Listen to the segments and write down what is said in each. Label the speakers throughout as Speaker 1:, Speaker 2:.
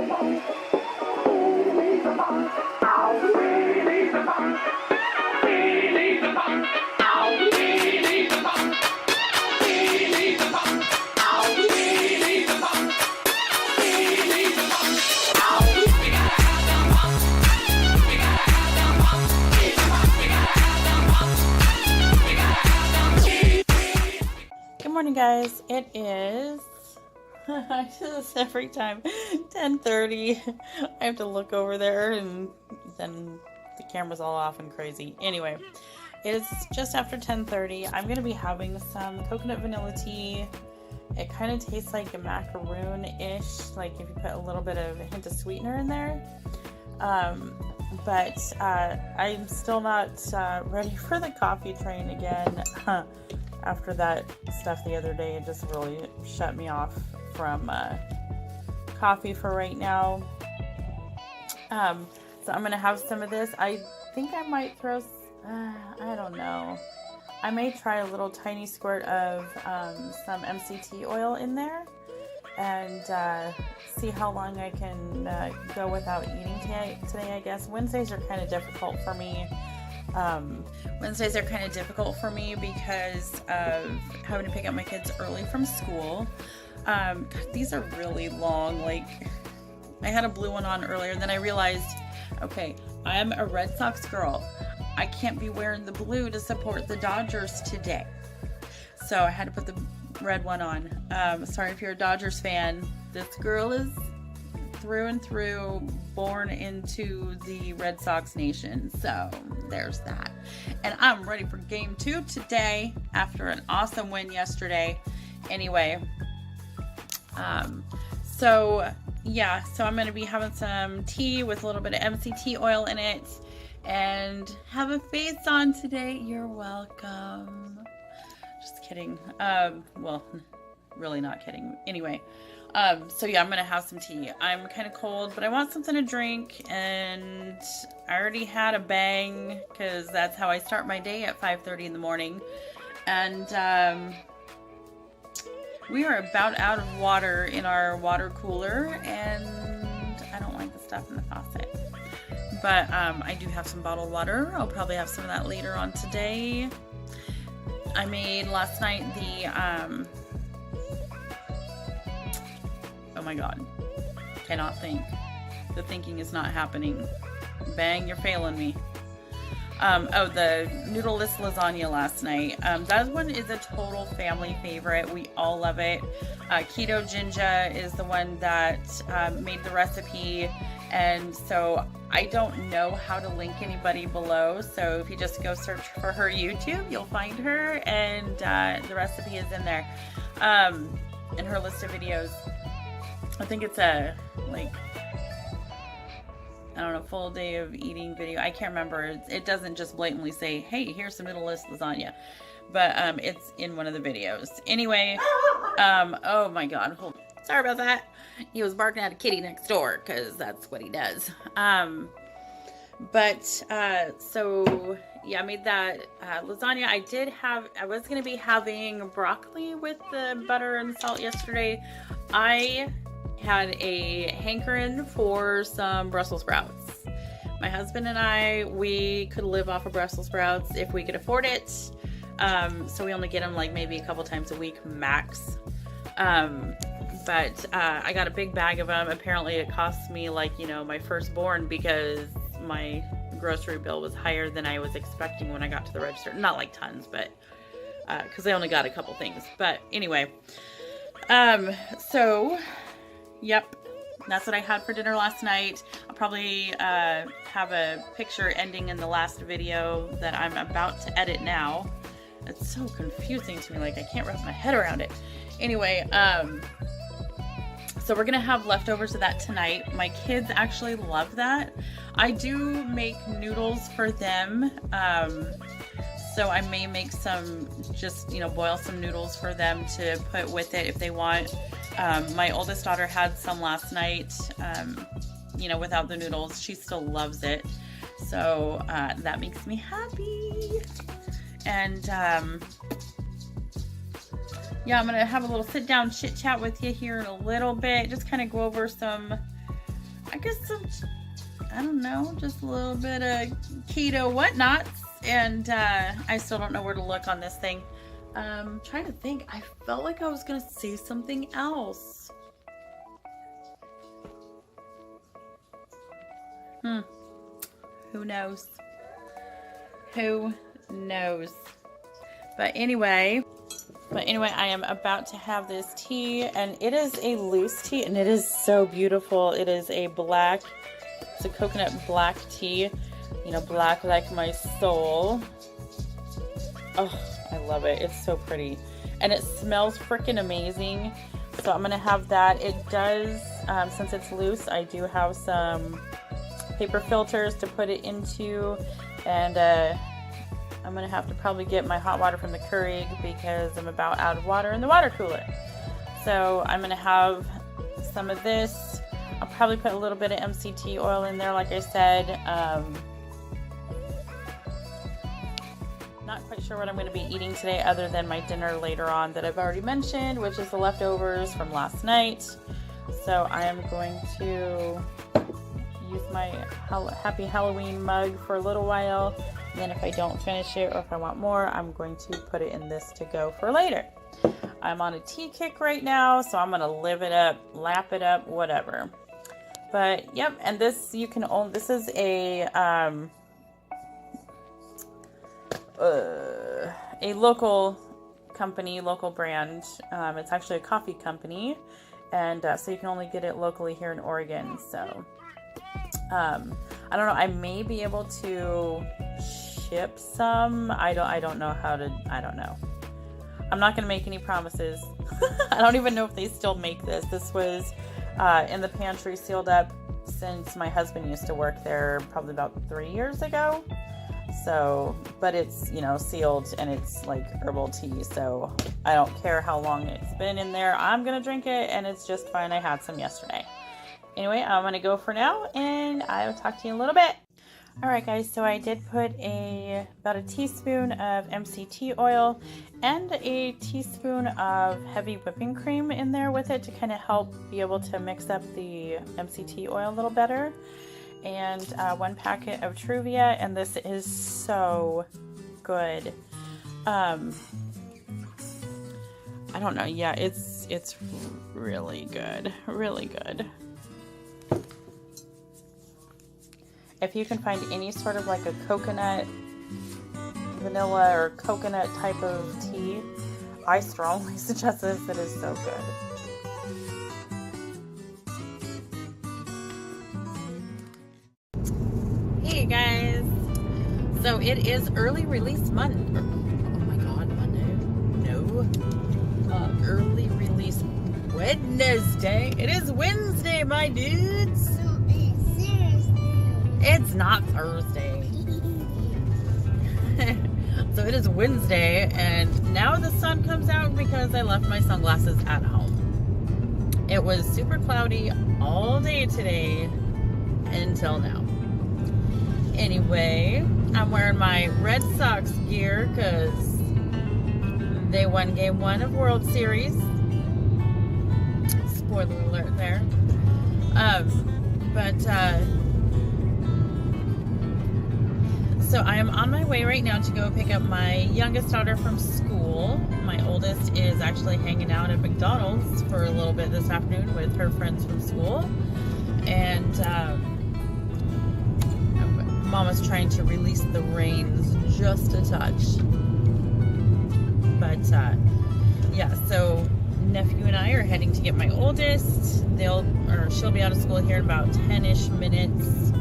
Speaker 1: Good morning, guys. It is, I do this every time, 10:30. I have to look over there and then the camera's all off and crazy. Anyway, it is just after 10:30. I'm going to be having some coconut vanilla tea. It kind of tastes like a macaroon-ish, like if you put a little bit of a hint of sweetener in there. But I'm still not ready for the coffee train again. After that stuff the other day, it just really shut me off from coffee for right now. So I'm gonna have some of this. I think I might throw, I don't know. I may try a little tiny squirt of some MCT oil in there and see how long I can go without eating today, I guess. Wednesdays are kind of difficult for me. Wednesdays are kind of difficult for me because of having to pick up my kids early from school. God, these are really long. Like, I had a blue one on earlier, and then I realized, okay, I am a Red Sox girl. I can't be wearing the blue to support the Dodgers today. So I had to put the red one on. Sorry if you're a Dodgers fan. This girl is through and through born into the Red Sox nation, so there's that. And I'm ready for game 2 today after an awesome win yesterday. Anyway, so I'm going to be having some tea with a little bit of MCT oil in it and have a face on today. You're welcome. Just kidding. Well, really not kidding. Anyway, so yeah, I'm gonna have some tea. I'm kind of cold, but I want something to drink, and I already had a bang because that's how I start my day at 5:30 in the morning. And we are about out of water in our water cooler, and I don't like the stuff in the faucet. But I do have some bottled water. I'll probably have some of that later on today. I made last night the oh my god, cannot think. The thinking is not happening. Bang, you're failing me. The noodleless lasagna last night. That one is a total family favorite. We all love it. Keto Jinja is the one that made the recipe, and so I don't know how to link anybody below, so if you just go search for her YouTube, you'll find her, and the recipe is in there, in her list of videos. I think it's a, like, I don't know, full day of eating video. I can't remember. It doesn't just blatantly say, hey, here's some noodleless lasagna. But it's in one of the videos. Anyway, oh my god. Sorry about that. He was barking at a kitty next door because that's what he does. So yeah, I made that lasagna. I was going to be having broccoli with the butter and salt yesterday. I had a hankering for some Brussels sprouts. My husband and I, we could live off of Brussels sprouts if we could afford it. So we only get them like maybe a couple times a week max. But I got a big bag of them. Apparently it cost me like, you know, my firstborn because my grocery bill was higher than I was expecting when I got to the register. Not like tons, but because I only got a couple things. But anyway, so yep, that's what I had for dinner last night. I'll probably have a picture ending in the last video that I'm about to edit now. It's so confusing to me, like I can't wrap my head around it. Anyway, so we're gonna have leftovers of that tonight. My kids actually love that. I do make noodles for them. So I may make some, just, you know, boil some noodles for them to put with it if they want. My oldest daughter had some last night, you know, without the noodles. She still loves it. So that makes me happy. And yeah, I'm going to have a little sit down chit chat with you here in a little bit. Just kind of go over some I guess some, I don't know, just a little bit of keto whatnots. And I still don't know where to look on this thing. Trying to think. I felt like I was going to say something else. Who knows? Who knows? But anyway, I am about to have this tea, and it is a loose tea, and it is so beautiful. It is a black, it's a coconut black tea, you know, black like my soul. Oh, I love it. It's so pretty, and it smells freaking amazing. So I'm gonna have that. It does, since it's loose, I do have some paper filters to put it into, and I'm gonna have to probably get my hot water from the Keurig because I'm about out of water in the water cooler. So I'm gonna have some of this. I'll probably put a little bit of MCT oil in there, like I said. Not quite sure what I'm going to be eating today other than my dinner later on that I've already mentioned, which is the leftovers from last night. So I am going to use my Happy Halloween mug for a little while. And then if I don't finish it or if I want more, I'm going to put it in this to go for later. I'm on a tea kick right now, so I'm going to live it up, lap it up, whatever. But yep, and this you can own. This is a local company, local brand. It's actually a coffee company, and so you can only get it locally here in Oregon. So I don't know. I may be able to ship some. I don't know how to. I don't know. I'm not gonna make any promises. I don't even know if they still make this. This was in the pantry, sealed up since my husband used to work there probably about 3 years ago. So, but it's, you know, sealed and it's like herbal tea. So I don't care how long it's been in there. I'm going to drink it and it's just fine. I had some yesterday. Anyway, I'm going to go for now and I'll talk to you in a little bit. All right, guys. So I did put about a teaspoon of MCT oil and a teaspoon of heavy whipping cream in there with it to kind of help be able to mix up the MCT oil a little better. And 1 packet of Truvia, and this is so good. I don't know. Yeah, it's really good. Really good. If you can find any sort of like a coconut, vanilla or coconut type of tea, I strongly suggest this. It is so good. Hey guys, so it is early release Monday. Oh my god, Monday? No. Early release Wednesday. It is Wednesday, my dudes.
Speaker 2: No, it's Thursday.
Speaker 1: It's not Thursday. So it is Wednesday, and now the sun comes out because I left my sunglasses at home. It was super cloudy all day today until now. Anyway, I'm wearing my Red Sox gear because they won Game 1 of World Series. Spoiler alert there. So I am on my way right now to go pick up my youngest daughter from school. My oldest is actually hanging out at McDonald's for a little bit this afternoon with her friends from school. And Mama's trying to release the reins just a touch. But yeah, so nephew and I are heading to get my oldest. She'll be out of school here in about 10-ish minutes.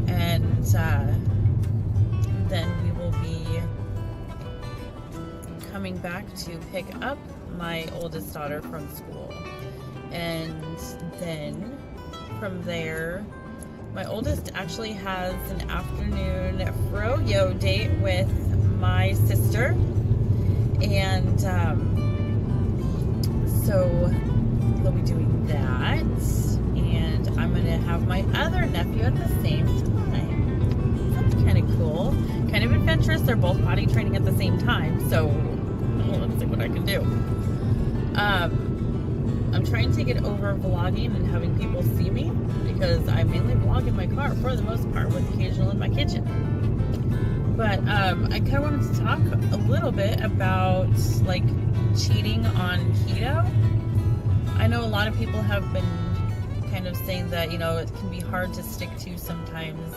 Speaker 1: And then we will be coming back to pick up my oldest daughter from school. And then from there, my oldest actually has an afternoon froyo date with my sister. And so they'll be doing that. And I'm going to have my other nephew at the same time. That's kind of cool. Kind of adventurous. They're both potty training at the same time. So let's see what I can do. I'm trying to get over vlogging and having people see me, because I mainly vlog in my car for the most part, with occasional in my kitchen. But I kind of wanted to talk a little bit about like cheating on keto. I know a lot of people have been kind of saying that, you know, it can be hard to stick to sometimes,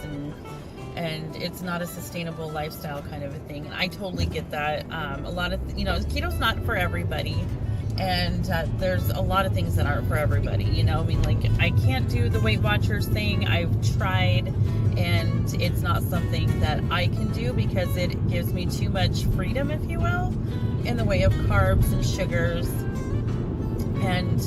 Speaker 1: and it's not a sustainable lifestyle kind of a thing. And I totally get that. A lot of, you know, keto's not for everybody. And there's a lot of things that aren't for everybody, you know. I mean, like, I can't do the Weight Watchers thing. I've tried, and it's not something that I can do because it gives me too much freedom, if you will, in the way of carbs and sugars. And,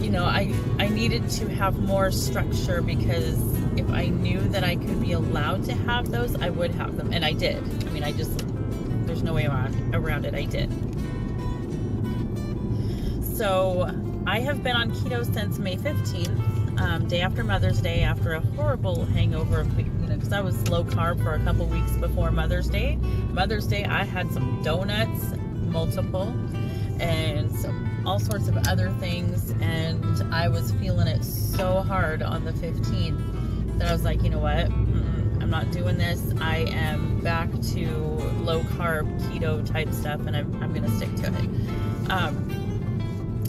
Speaker 1: you know, I needed to have more structure, because if I knew that I could be allowed to have those, I would have them. And I did. I mean, there's no way around it. I did. So I have been on keto since May 15th, day after Mother's Day, after a horrible hangover, you know, because I was low carb for a couple weeks before Mother's Day. Mother's Day, I had some donuts, multiple, and all sorts of other things, and I was feeling it so hard on the 15th that I was like, you know what, I'm not doing this. I am back to low carb keto type stuff, and I'm gonna stick to it.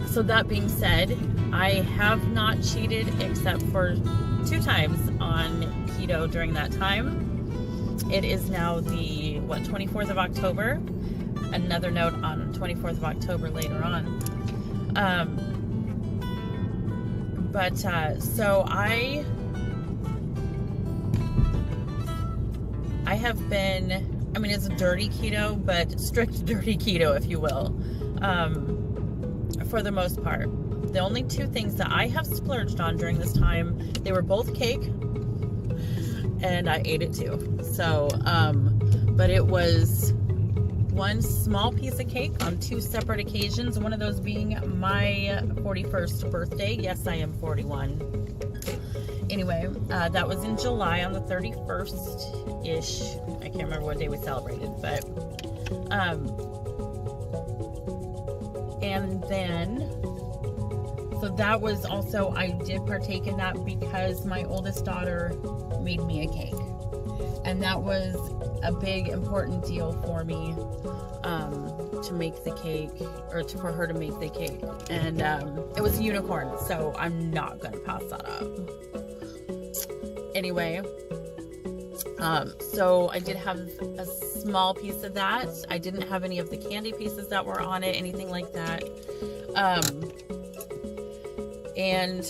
Speaker 1: So that being said, I have not cheated except for 2 times on keto during that time. It is now the 24th of October. Another note on 24th of October later on. So I have been, I mean, it's a dirty keto, but strict dirty keto, if you will, for the most part. The only 2 things that I have splurged on during this time, they were both cake, and I ate it too. So, but it was one small piece of cake on 2 separate occasions, one of those being my 41st birthday. Yes, I am 41. Anyway, that was in July on the 31st-ish. I can't remember what day we celebrated, but, and then, so that was also, I did partake in that because my oldest daughter made me a cake. And that was a big, important deal for me, to make the cake, or for her to make the cake. And it was a unicorn, so I'm not going to pass that up. Anyway, so I did have a small piece of that. I didn't have any of the candy pieces that were on it, anything like that. And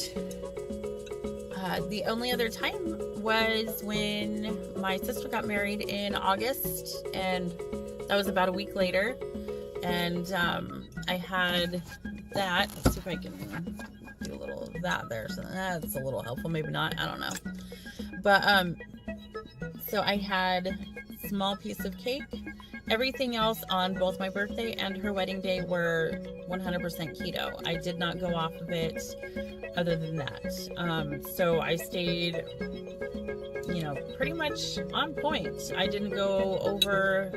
Speaker 1: the only other time was when my sister got married in August, and that was about a week later. And I had that. Let's see if I can do a little of that there. So that's a little helpful, maybe not, I don't know. But so I had a small piece of cake. Everything else on both my birthday and her wedding day were 100% keto. I did not go off of it other than that. So I stayed, you know, pretty much on point. I didn't go over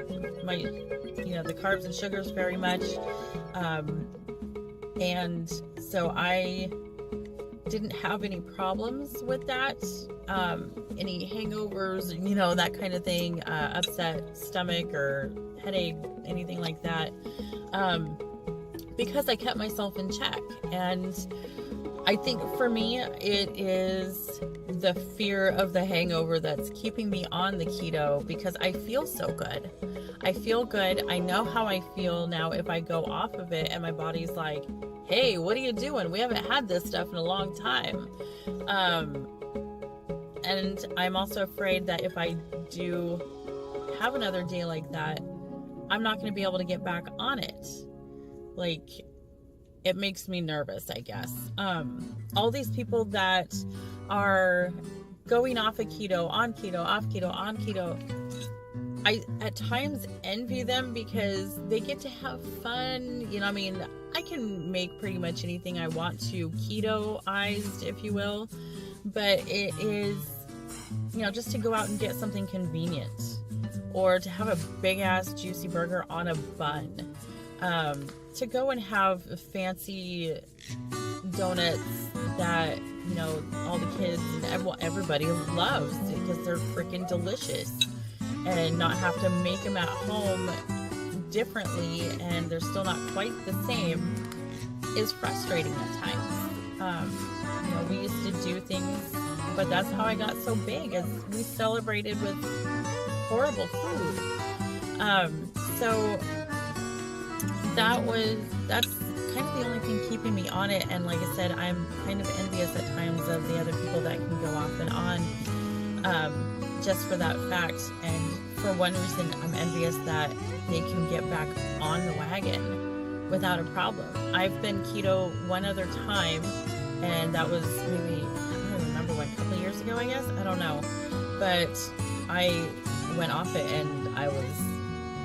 Speaker 1: my, you know, the carbs and sugars very much. And so I didn't have any problems with that. Any hangovers, you know, that kind of thing, upset stomach or headache, anything like that, because I kept myself in check. And I think for me, it is the fear of the hangover that's keeping me on the keto, because I feel so good. I feel good. I know how I feel now if I go off of it and my body's like, hey, what are you doing? We haven't had this stuff in a long time. And I'm also afraid that if I do have another day like that, I'm not going to be able to get back on it. Like, it makes me nervous, I guess. All these people that are going off of keto, on keto, off keto, on keto, I at times envy them because they get to have fun. You know, I mean, I can make pretty much anything I want to keto-ized, if you will. But it is, you know, just to go out and get something convenient, or to have a big ass juicy burger on a bun, to go and have fancy donuts that you know, all the kids and everybody loves because they're freaking delicious, and not have to make them at home differently and they're still not quite the same is frustrating at times. You know, we used to do things, but that's how I got so big, as we celebrated with horrible food. So that's kind of the only thing keeping me on it. And like I said, I'm kind of envious at times of the other people that can go off and on, just for that fact. And for one reason, I'm envious that they can get back on the wagon without a problem. I've been keto one other time, and that was maybe, I don't remember, what, a couple of years ago, I guess? I don't know. But I went off it, and I was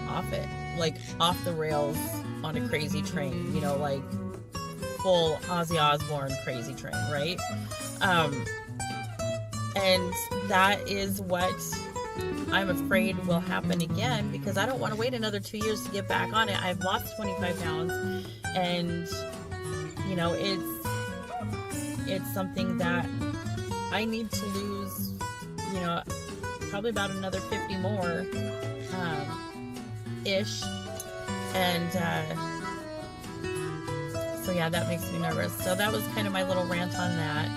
Speaker 1: off it. Like, off the rails on a crazy train, you know, like full Ozzy Osbourne crazy train, right? And that is what I'm afraid will happen again, because I don't want to wait another 2 years to get back on it. I've lost 25 pounds, and you know, it's something that I need to lose, you know, probably about another 50 more ish. And so yeah, that makes me nervous. So that was kind of my little rant on that.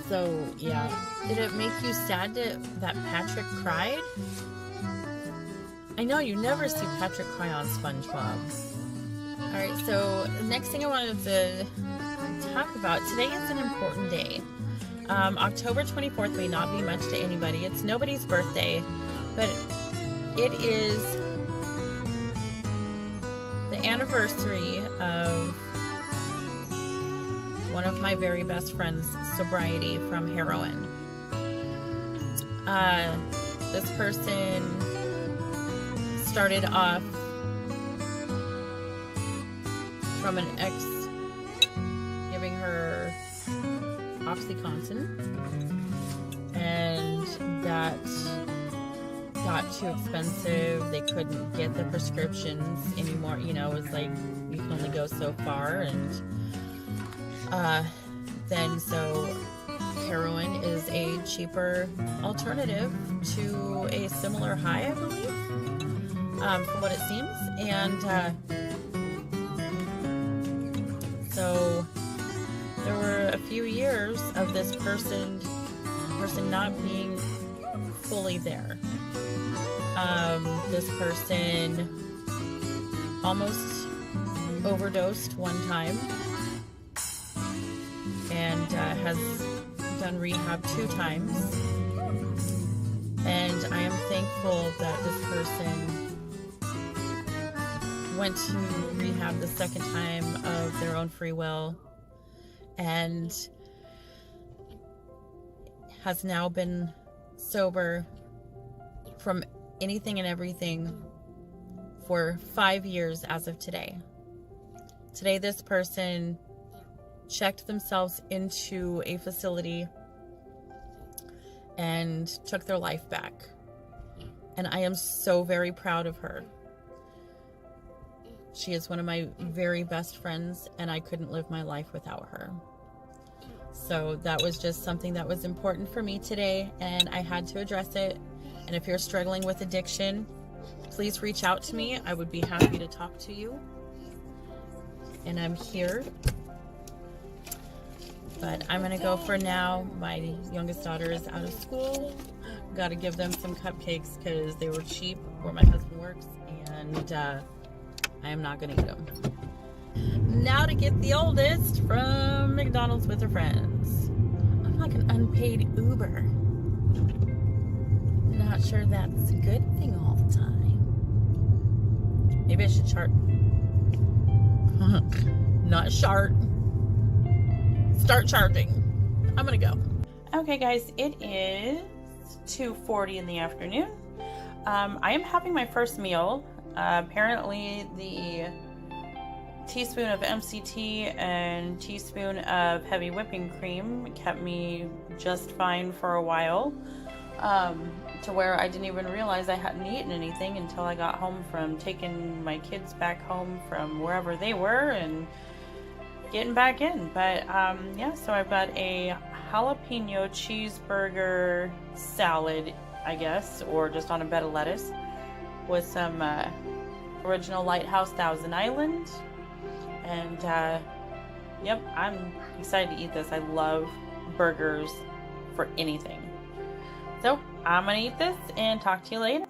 Speaker 1: So yeah, did it make you sad that Patrick cried? I know you never see Patrick cry on SpongeBob. Alright, so the next thing I wanted to talk about, today is an important day. October 24th may not be much to anybody. It's nobody's birthday, but it is the anniversary of one of my very best friends' sobriety from heroin. This person started off from an ex giving her OxyContin, and that got too expensive. They couldn't get the prescriptions anymore. You know, it was like you can only go so far, and then so heroin is a cheaper alternative to a similar high, I believe, from what it seems. And so there were a few years of this person not being fully there. This person almost overdosed one time, and has done rehab 2 times. And I am thankful that this person went to rehab the second time of their own free will, and has now been sober from anything and everything for 5 years as of today. Today, this person checked themselves into a facility and took their life back. And I am so very proud of her. She is one of my very best friends, and I couldn't live my life without her. So that was just something that was important for me today, and I had to address it. And if you're struggling with addiction, please reach out to me. I would be happy to talk to you. And I'm here. But I'm gonna go for now. My youngest daughter is out of school. Gotta give them some cupcakes because they were cheap where my husband works, and I am not gonna eat them. Now to get the oldest from McDonald's with her friends. I'm like an unpaid Uber. Not sure that's a good thing all the time. Maybe I should chart. Not chart. Start charging. I'm gonna go. Okay guys, it is 2:40 in the afternoon. I am having my first meal. Apparently the teaspoon of MCT and teaspoon of heavy whipping cream kept me just fine for a while, to where I didn't even realize I hadn't eaten anything until I got home from taking my kids back home from wherever they were. And getting back in. But yeah, so I've got a jalapeno cheeseburger salad, I guess, or just on a bed of lettuce with some original Lighthouse Thousand Island. And yep, I'm excited to eat this. I love burgers for anything. So I'm gonna eat this and talk to you later.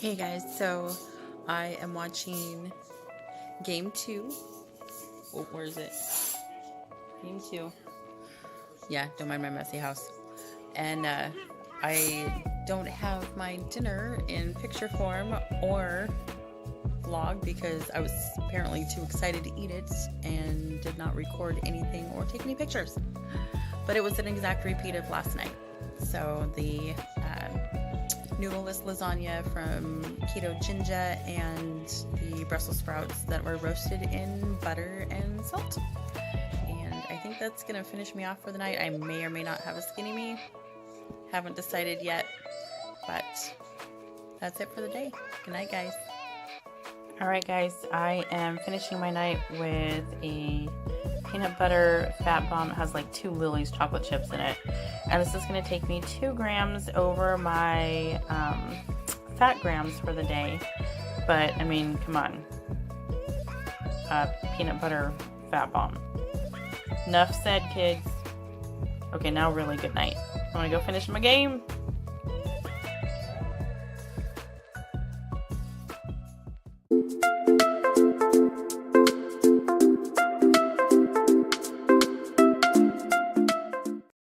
Speaker 1: Hey guys, so I am watching Game 2. Oh, where is it? Game 2. Yeah, don't mind my messy house. And I don't have my dinner in picture form or vlog because I was apparently too excited to eat it and did not record anything or take any pictures. But it was an exact repeat of last night. So the noodleless lasagna from Keto Ginger and the Brussels sprouts that were roasted in butter and salt. And I think that's gonna finish me off for the night. I may or may not have a skinny me. Haven't decided yet, but that's it for the day. Good night, guys. Alright guys, I am finishing my night with a peanut butter fat bomb. It has like 2 Lily's chocolate chips in it. And this is going to take me 2 grams over my fat grams for the day. But, I mean, come on. Peanut butter fat bomb. Enough said, kids. Okay, now really good night. I'm going to go finish my game.